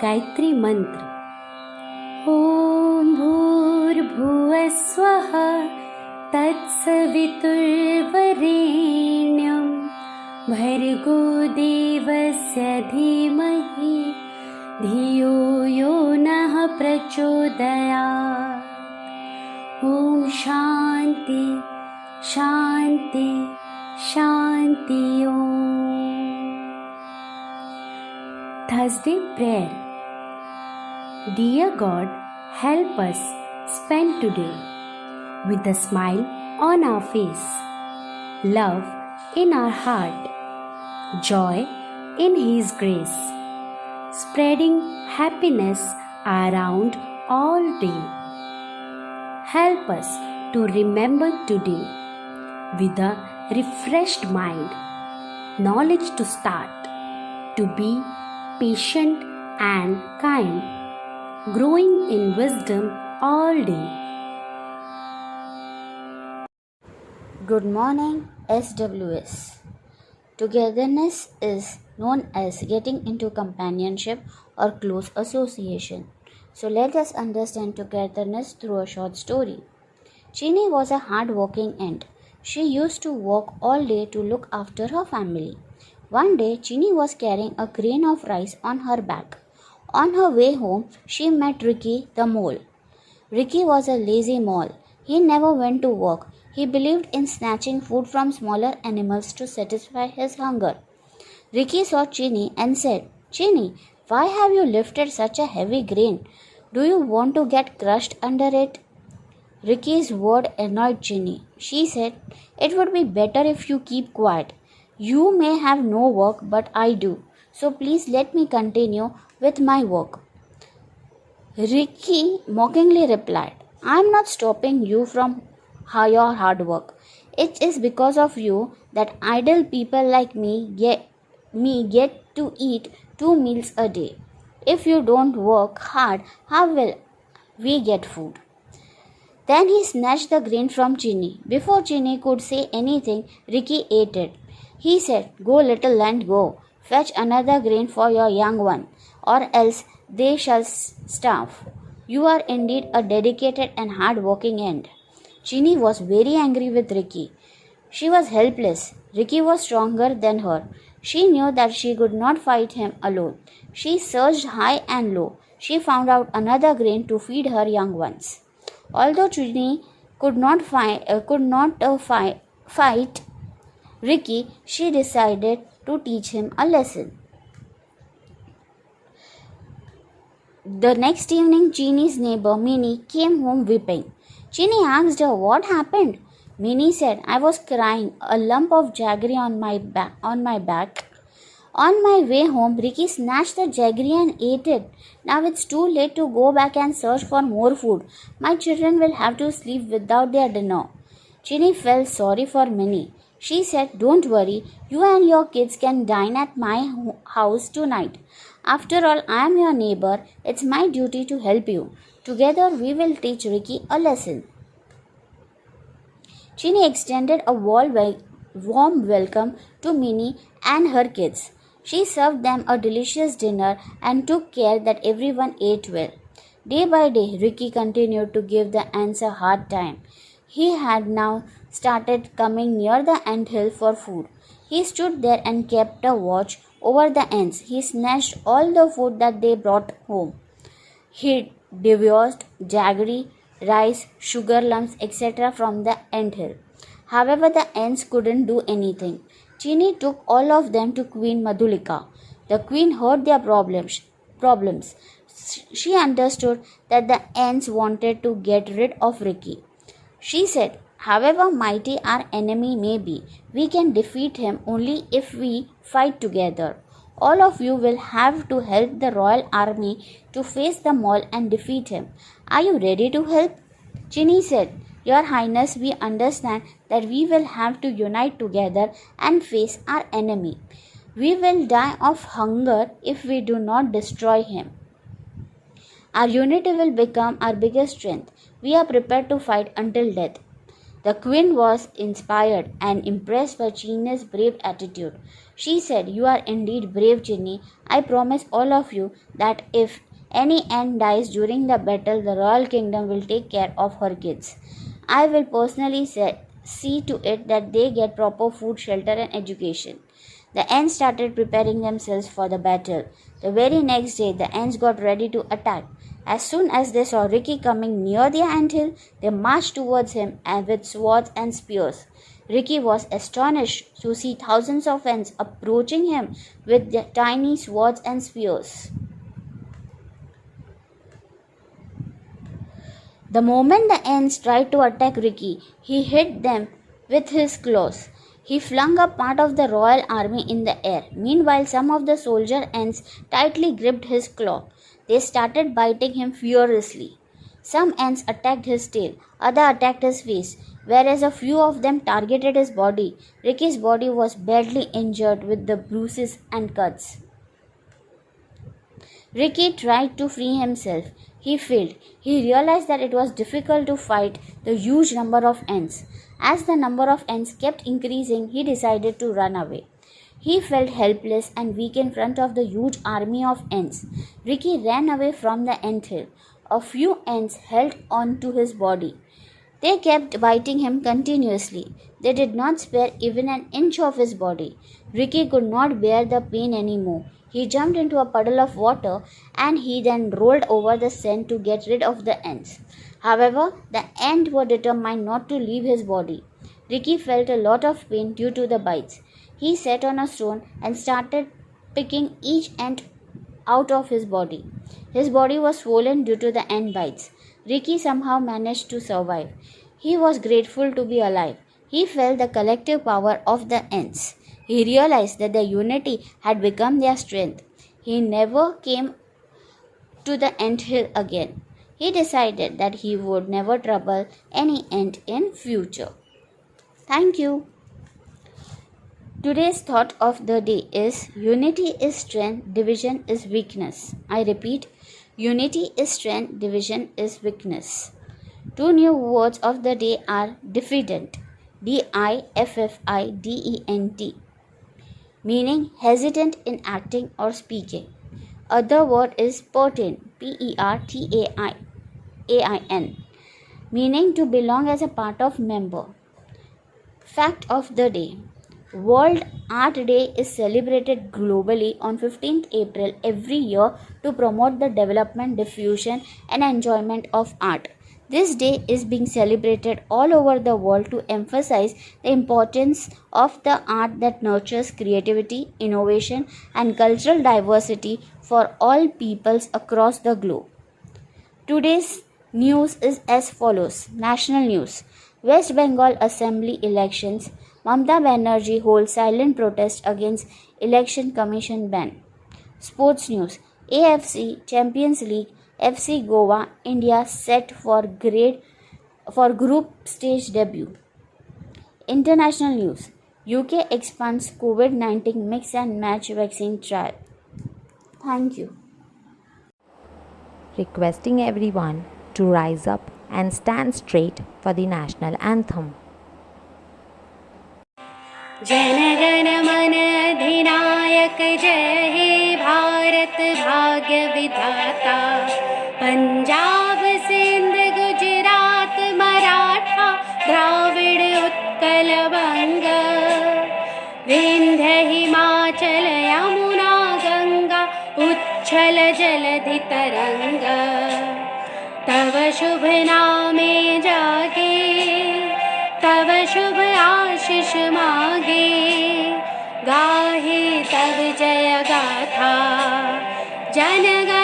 गायत्री मंत्र। ॐ भूर्भुवः स्वः तत्सवितुर्वरेण्यं भर्गो देवस्य धीमहि धियो यो नः प्रचोदयात्। ॐ शान्ति शान्ति शान्ति। Thursday prayer. Dear God, help us spend today with a smile on our face, love in our heart, joy in His grace, spreading happiness around all day. Help us to remember today with a refreshed mind, knowledge to start, to be patient and kind, growing in wisdom all day. Good morning, SWS. Togetherness is known as getting into companionship or close association. So let us understand togetherness through a short story. Chini was a hard-working ant. She used to work all day to look after her family. One day, Chini was carrying a grain of rice on her back. On her way home, she met Ricky the mole. Ricky was a lazy mole. He never went to work. He believed in snatching food from smaller animals to satisfy his hunger. Ricky saw Chini and said, "Chini, why have you lifted such a heavy grain? Do you want to get crushed under it?" Ricky's word annoyed Chini. She said, "It would be better if you keep quiet. You may have no work, but I do. So please let me continue with my work." Ricky mockingly replied, "I am not stopping you from your hard work. It is because of you that idle people like me get to eat 2 meals a day. If you don't work hard, how will we get food?" Then he snatched the grain from Chini. Before Chini could say anything, Ricky ate it. He said, "Go, little ant, go. Fetch another grain for your young one, or else they shall starve. You are indeed a dedicated and hard-working ant." Chini was very angry with Ricky. She was helpless. Ricky was stronger than her. She knew that she could not fight him alone. She searched high and low. She found out another grain to feed her young ones. Although Chini could not fight Ricky, she decided to teach him a lesson. The next evening, Chini's neighbor Minnie came home weeping. Chini asked her what happened. Minnie said, "I was crying, a lump of jaggery on my back. On my way home, Ricky snatched the jaggery and ate it. Now it's too late to go back and search for more food. My children will have to sleep without their dinner." Chini felt sorry for Minnie. She said, "Don't worry, you and your kids can dine at my house tonight. After all, I am your neighbor. It's my duty to help you. Together we will teach Ricky a lesson." Chini extended a warm welcome to Minnie and her kids. She served them a delicious dinner and took care that everyone ate well. Day by day, Ricky continued to give the ants a hard time. He had now started coming near the anthill for food. He stood there and kept a watch over the ants. He snatched all the food that they brought home. He devoured jaggery, rice, sugar lumps, etc. from the anthill. However, the ants couldn't do anything. Chini took all of them to Queen Madhulika. The queen heard their problems. She understood that the ants wanted to get rid of Ricky. She said, "However mighty our enemy may be, we can defeat him only if we fight together. All of you will have to help the royal army to face the mole and defeat him. Are you ready to help?" Chini said, "Your Highness, we understand that we will have to unite together and face our enemy. We will die of hunger if we do not destroy him. Our unity will become our biggest strength. We are prepared to fight until death." The queen was inspired and impressed by Chinny's brave attitude. She said, "You are indeed brave, Chinny. I promise all of you that if any ant dies during the battle, the royal kingdom will take care of her kids. I will personally see to it that they get proper food, shelter, and education." The ants started preparing themselves for the battle. The very next day, the ants got ready to attack. As soon as they saw Ricky coming near the anthill, they marched towards him and with swords and spears. Ricky was astonished to see thousands of ants approaching him with their tiny swords and spears. The moment the ants tried to attack Ricky, he hit them with his claws. He flung a part of the royal army in the air. Meanwhile, some of the soldier ants tightly gripped his claw. They started biting him furiously. Some ants attacked his tail, others attacked his face, whereas a few of them targeted his body. Ricky's body was badly injured with the bruises and cuts. Ricky tried to free himself. He failed. He realized that it was difficult to fight the huge number of ants. As the number of ants kept increasing, he decided to run away. He felt helpless and weak in front of the huge army of ants. Ricky ran away from the anthill. A few ants held on to his body. They kept biting him continuously. They did not spare even an inch of his body. Ricky could not bear the pain anymore. He jumped into a puddle of water and he then rolled over the sand to get rid of the ants. However, the ants were determined not to leave his body. Ricky felt a lot of pain due to the bites. He sat on a stone and started picking each ant out of his body. His body was swollen due to the ant bites. Ricky somehow managed to survive. He was grateful to be alive. He felt the collective power of the ants. He realized that their unity had become their strength. He never came to the anthill again. He decided that he would never trouble any ant in future. Thank you. Today's thought of the day is unity is strength, division is weakness. I repeat, unity is strength, division is weakness. Two new words of the day are diffident, Diffident, meaning hesitant in acting or speaking. Other word is pertain, Pertain, meaning to belong as a part of member. Fact of the day. World Art Day is celebrated globally on 15th April every year to promote the development, diffusion, and enjoyment of art. This day is being celebrated all over the world to emphasize the importance of the art that nurtures creativity, innovation, and cultural diversity for all peoples across the globe. Today's news is as follows. National news. West Bengal Assembly elections. Mamata Banerjee holds silent protest against Election Commission ban. Sports news. AFC Champions League. FC Goa India set for group stage debut. International news. UK expands COVID-19 mix and match vaccine trial. Thank you. Requesting everyone to rise up and stand straight for the national anthem. जनगण मन अधिनायक जय हे भारत भाग्य विधाता पंजाब सिंध गुजरात मराठा द्राविड़ उत्कल बंग विंध्य हिमाचल यमुना गंगा उच्छल जलधि तरंग तव शुभ नामे जागे तव शुभ आशीष मागे गाहे तव जय गाथा जनगण